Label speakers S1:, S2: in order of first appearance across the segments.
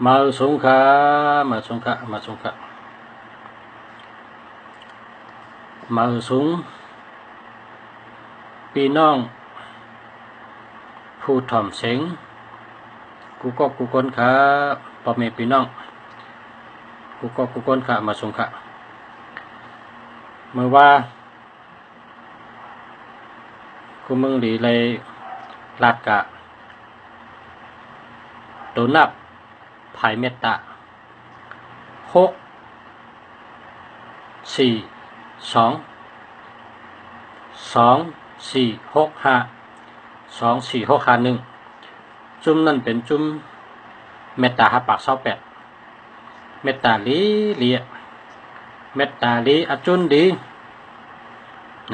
S1: มาสงขะมาสงขะมาสงขะมาสงพี่น้องผู้ถ่อมเสียงกูก็กูคนขาพ่อแม่พี่น้องกูก็กูคนขามาสงขะเมื่อว่ากูมึงหลีเลยลาดกะตัวนับภายเมตตา6 4 2 2 4 6 5 2 4 6 5 1จุ่มนั่นเป็นจุ่มเมตตาปาก28เมตตาลีเลียเมตตาลีอจุนดี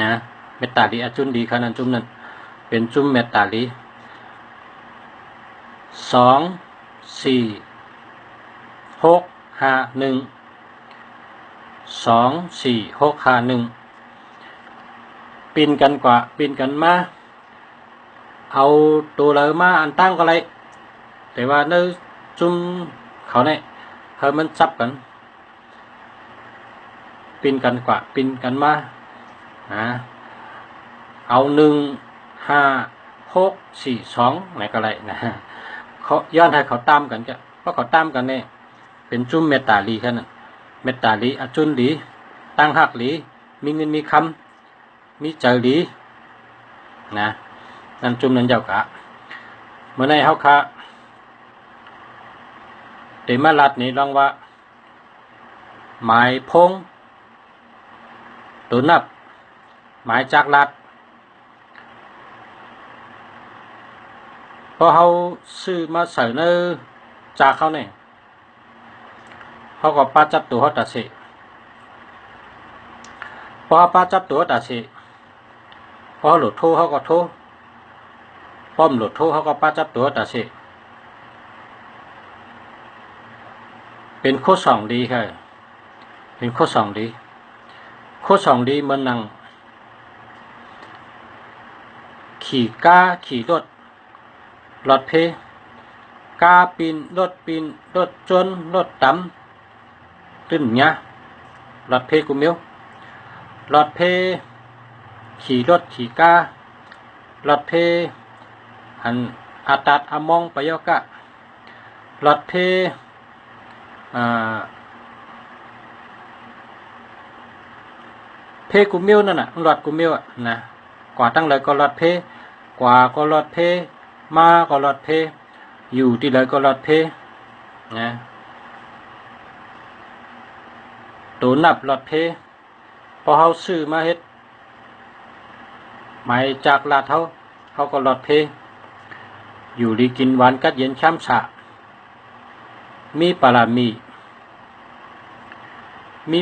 S1: นะเมตตาลีอจุนดีขนาดจุ่มนั้นเป็นจุ่มเมตตาลี2 4 6 5 1 2 4 6 5 1ปีนกันกว่าปีนกันมาเอาตัวเลยมาอันตั้งก็เลยแต่ว่าเนื้อจุ่มเขาเนี่ยเฮ้มันซับกันปีนกันกว่าปีนกันมาเอา1 5 6 4 2ไหนก็เลยนะเขาย้อนให้เขาตามกันจ้ะเพราะเขาตามกันเนี่ยเป็นจุ่มเมตตาลีแค่นั้นเมตตาลีอจุนลีตั้งหักลีมีเงินมีคำมีเจอลีนะนั่นจุ่มนั่นเจ้ากะเมื่อในเฮาคะเตมาลัดนี่ลองว่าหมายพงตัวนับหมายจากลัดพอเฮาซื้อมาใส่เนื้อจากเขาเนี่ยเขาก็ป้าจับตัวเขาตัดสิพอป้าจับตัวตัดสิพอหลุดโทเขาก็โทป้อมหลุดโทเขาก็ป้าจับตัวตัดสิเป็นโคสองดีค่ะเป็นโคสองดีโคสองดีมันนั่งขี่ก้าขี่รถรถเพกาปีนรถจนรถต่ำขึ้นเนี้ยรถเพกูมิวรถเพขี่รถขี่การถเพอันอาตัดอมองปยกะรถเพเพกูมิวนั่นน่ะรถกูมิวอ่ะนะกว่าตั้งเลยก็รถเพกว่าก็รถเพมาก็รถเพอยู่ที่เลยก็รถเพนะตัวนับรถเพพอเขาซื้อมาเฮ็ดหมายจากลาดเขาก็รถเพอยู่ดีกินหวานกัดเย็นช้ำฉะมีปรามีม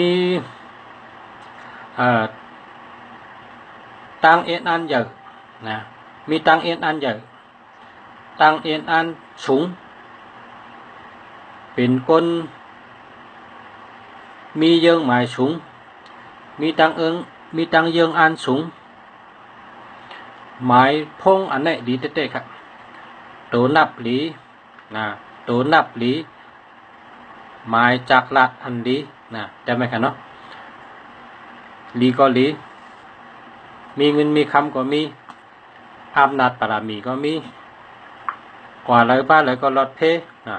S1: ีตังเอ็นอันเยอะนะมีตังเอ็นอันเยอะตังเอ็นอันสูงเป็นคนมีเยิงหมายสูงมีตังเยิงอันสูงหมายพงอันไหนดีเต้ๆครับตัวนับหลีนะตัวนับหลีหมายจากลัดอันดีนะจำไหมครับเนาะลีก็ลีมีเงินมีคำก็มีอำนาจปรามีก็มีกว่าเลยบ้านเลยก็รถเพนะ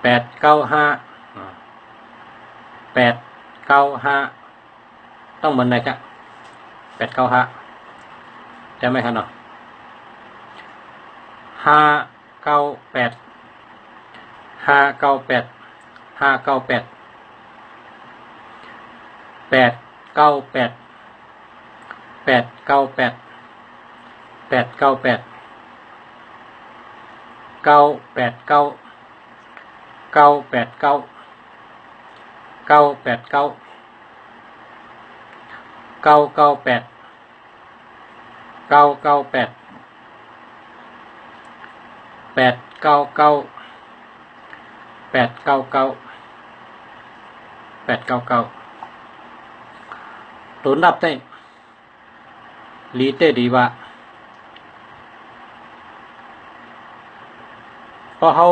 S1: 895ต้องเหมือนไหนครับ895จำไหมครับเนาะ899 ตัวนับได้ลีเตดีว่าพอเขา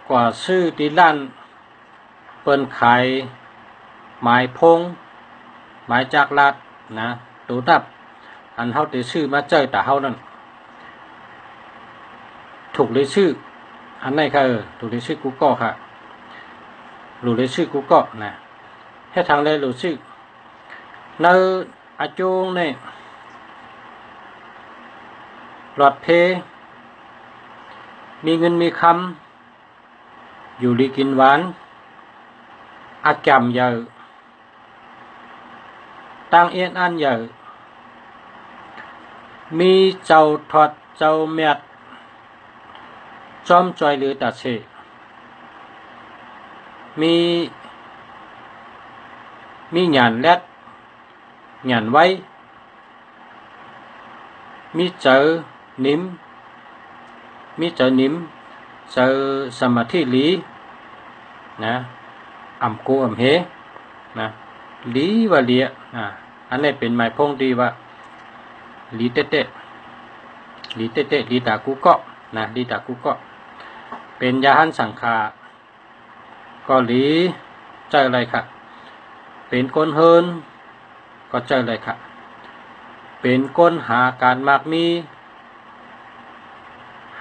S1: กว่าซื้อที่ร้านเปิ้นขายหมายพงหมายจากลาดนะตัวนับอันเฮาได้ซื้อมาเจอแต่เฮานั่นถูกเลยชื่ออันไหนค่ะถูกเลยชื่อกูก็ค่ะหลุดเลยชื่อกูก็นะให้ทางเลยหลุดชื่อในอาจงเนี่ยหลอดเพมีเงินมีคำอยู่ดีกินหวานอาจำเยอะตั้งเอียนอันเยอะมีเจ้าทอดเจ้าเมียดจอมจอยหรือตัดเสมีหยานแลดหยานไว้มีเจอนิ่มมีเจอนิ่มเจอสมาธิหลีนะอ่ำกูอ่ำเฮนะหลีว่าเลียอันนี้เป็นหมายพงดีว่าหลีเตเตหลีเตเตหลีตากูก็นะหลีตากูก็เป็นยาหันสังขาก็หลีเจออะไรค่ะเป็นก้นเฮินก็เจออะไรค่ะเป็นก้นหาการมากมี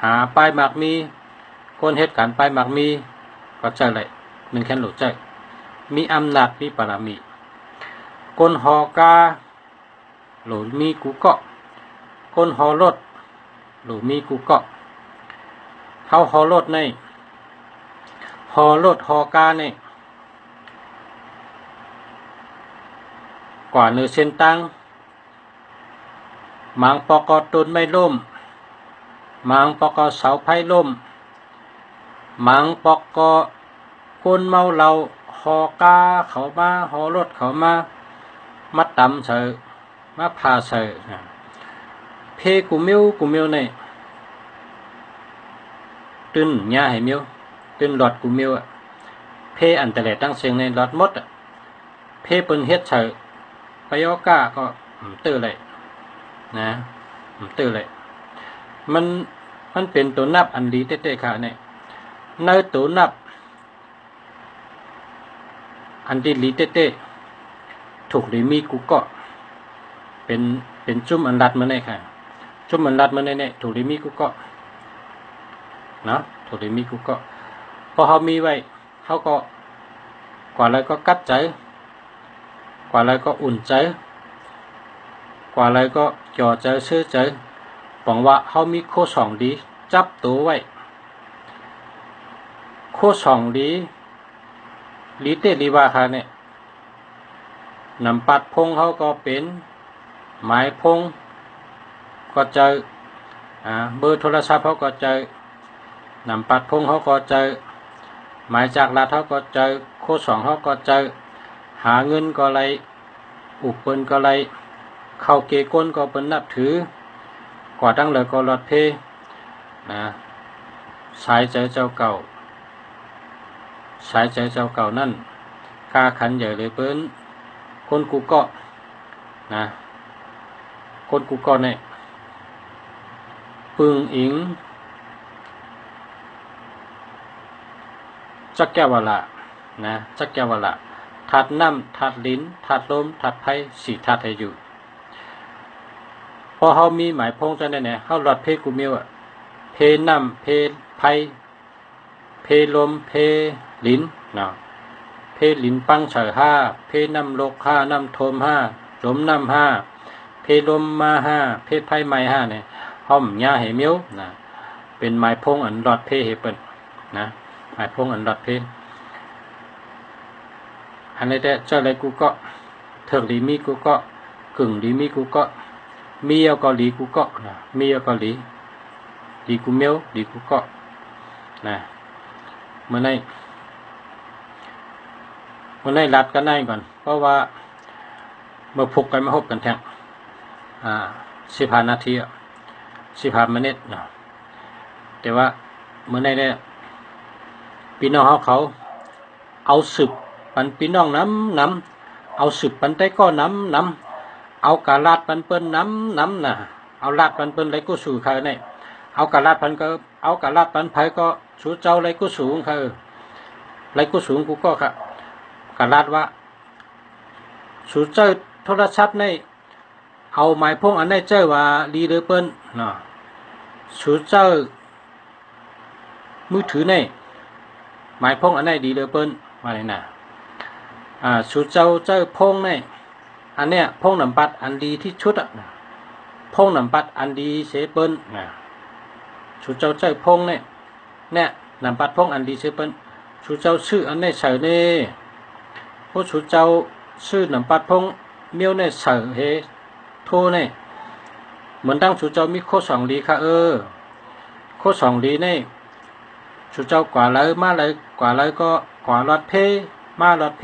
S1: หาป้ายมากมีก้นเหตุการณ์ป้ายมากมีก็เจออะไรหนึ่งแค่หลุดใจมีอำนาจมีปรามีก้นหอกาหลุดมีกูก็ก้นหอรถหลุดมีกูก็เขาหอรถในหอรถหอกาในกว่าเนื้อเส้นตั้งมังปอกอตุนไม่ล่มมังปอกอเสาไผ่ล่มมังปอกอคนเมาเหล้าหอกาเขามาหอรถเขามาตำเสือมาพาเสือเพกูมิวในตึนหญ้าให้มิวตึนหลอดกูมิวเพอันแต่แหลตั้งเสียงในหลอดมดเพเปิ้นเฮ็ดเสือไปยอกาก็ตื้อเลยนะตื้อเลยมันเป็นตัวนับอันดีเต้ๆค่ะเนี่ยในตัวนับอันดีลีเต้ๆถูกหรือมีกูก็เป็นจุ่มอันรัดมาเนี่ยค่ะจุ่มอันรัดมาเนี่ยถูกหรือมีกูก็เนาะถูกหรือมีกูก็พอเขามีไว้เขาก็กว่าอะไรก็กัดใจกว่าอะไรก็อุ่นใจกว่าอะไรก็จ่อใจเชื่อใจหวังว่าเขามีโคสองดีจับตัวไว้โคสองดีลีเตลีวาค่ะเนี่ยนำปัดพงเขาก็เป็นหมายพงก็เจอเบอร์โทรศัพท์เขาก็เจอนำปัดพงเขาก็เจอหมายจากรัฐเขาก็เจอโคสองเขาก็เจอหาเงินก็ไรอุปเปิลก็ไรเข้าเกก้นก็เป็นนับถือกว่าตั้งเลยก็รอดเพนะสายใจเจ้าเก่าสายใจเจ้าเก่านั่นกาขันใหญ่เลยเปิ้นคนกูก็นะคนกูก็เนี่ยปึงอิงจักแก้ววละนะจักแก้ววละทัดน้ำทัดลิ้นทัดลมทัดไผ่สีทัดให้อยู่พอเขามีหมายพงจะเนี่ยเขาหลอดเพกูมิวเพน้ำเพไผ่เพลมเพลิ้นเนาะเพลิ้นปังเฉยห้าเพน้ำโลกห้าน้ำโทมห้าลมน้ำห้าเพลมมาห้าเพไผ่ไม้ห้าเนี่ยห้อมยาเหมิวนะเป็นหมายพงอันหลอดเพเฮเปิลนะหมายพงอันหลอดเพอันนี้แต่เจ้าอะไรกูก็เถิกดีมีกูก็กึ่งดีมีกูก็มีเอาก็หลีกูก็นะมีเอาก็หลีกูเมียวหลีกูก็นะเมื่อไหร่รัดกันได้ก่อนเพราะว่าเมื่อพุกกันมาพบกันแทง15 นาที15 นาทีเนาะแต่ว่าเมื่อไหร่เนี่ยพี่น้องเขาเอาสืบ ปันพี่น้องน้ำเอาสืบปันได้ก็น้ำเอากาลาดปันเปิ้นน้ำน่ะเอาลาดปันเปิ้นไรก็สู่เขาเนี่ยเอากาลาดปันก็เอากาลาดปันไผก็สู่เจ้าไรก็สูงเขาไรก็สูงกูก็ค่ะกาลาดว่าสู่เจ้าโทรศัพท์ในเอาหมายพงอันได้เจ้าว่าลีเดอเปิ้นเนาะสู่เจ้ามือถือในหมายพงอันได้ดีเดอเปิ้นว่าไงน่ะสู่เจ้าพงในอันเนี้ยพงน้ำปัดอันดีที่ชุดอ่ะพงน้ำปัดอันดีเสเปิ้นสู่เจ้าพงเนี่ยน้ำปัดพงอันดีเสเปิ้นสู่เจ้าชื่ออันได้เสเน่พวกสู่เจ้าชื่อน้ำปัดพงเมียวในเสเฮโทเนี่ยเหมือนตั้งสู่เจ้ามีโค2ลีค่ะโค2ลีเนี่ยสู่เจ้ากว่าเลยมาเลยกว่าเลยก็กว่าลอดเพมาลอดเพ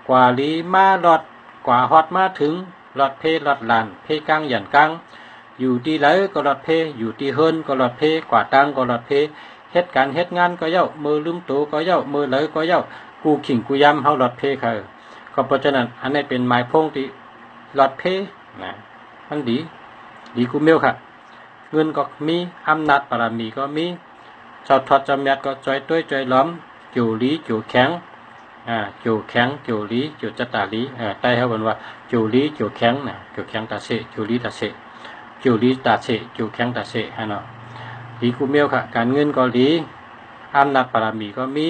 S1: กว่าลีมาลอดกว่าฮอดมาถึงลอดเพลอดลานเพกลางหยันกลางอยู่ที่เลยก็ลอดเพอยู่ที่เฮินก็ลอดเพกว่าตังก็ลอดเพเฮ็ดการเฮ็ดงานก็เย้ามือลืมตัวก็เย้ามือเลยก็เย้ากูขิงกูย้ำเฮาลอดเพค่ะก็เพราะฉะนั้นอันนี้เป็นหมายพงที่ลอดเพนะมันดีกูเมียวค่ะเงินก็มีอำนาจบารมีก็มีเจ้าทอดจำยัดก็จอยต้วยจอยล้อมจู่ลีจู่แข็งจู่แข็งจู่ลีจู่จัตตาลีใต้เขาบอกว่าจู่ลีจู่แข็งนะจู่แข็งตาเสจู่ลีตาเสจู่ลีตาเสจู่แข็งตาเสฮะเนาะดีกูเมียวค่ะการเงินก็ดีอำนาจบารมีก็มี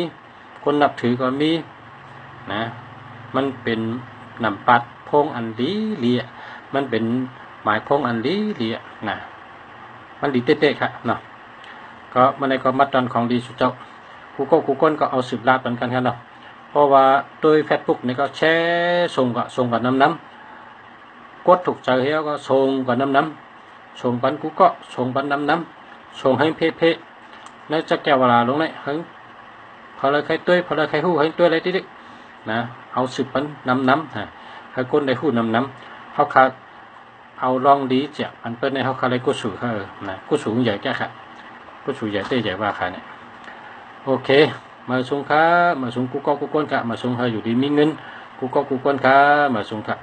S1: คนนับถือก็มีนะมันเป็นนำปัดพงอันดีเลียมันเป็นหมายพงอันดีเลียนะมันดีเต๊ะๆค่ะเนาะก็มันในก็มัดตอนของดีสุดเจ้ากูก้นก็เอาสืบลาดเหมือนกันครับเนาะเพราะว่าโดยเฟซบุ๊กนี่ก็แชร์ส่งกับน้ำกดถูกใจเฮียก็ส่งกับน้ำส่งปันกูก็ส่งปันน้ำส่งให้เพในจะแก้วเวลาลงเลยเฮ้ยพอเลยใครตุ้ยพอเลยใครหู้ให้ตุ้ยอะไรที่ดินะเอาสืบปันน้ำให้ก้นได้หู้น้ำเขาขาเอาลองดีเจ้าอันเป็นในเขาขาเลยกูสูงนะกูสูงใหญ่แก่ค่ะกูสูงใหญ่เต้ใหญ่ว่าค่ะเนี่ยโอเคมาส่งค่ะมาส่งกูก้นค่ะมาส่งค่ะอยู่ดีมีเงินกูก้นค่ะมาส่งค่ะ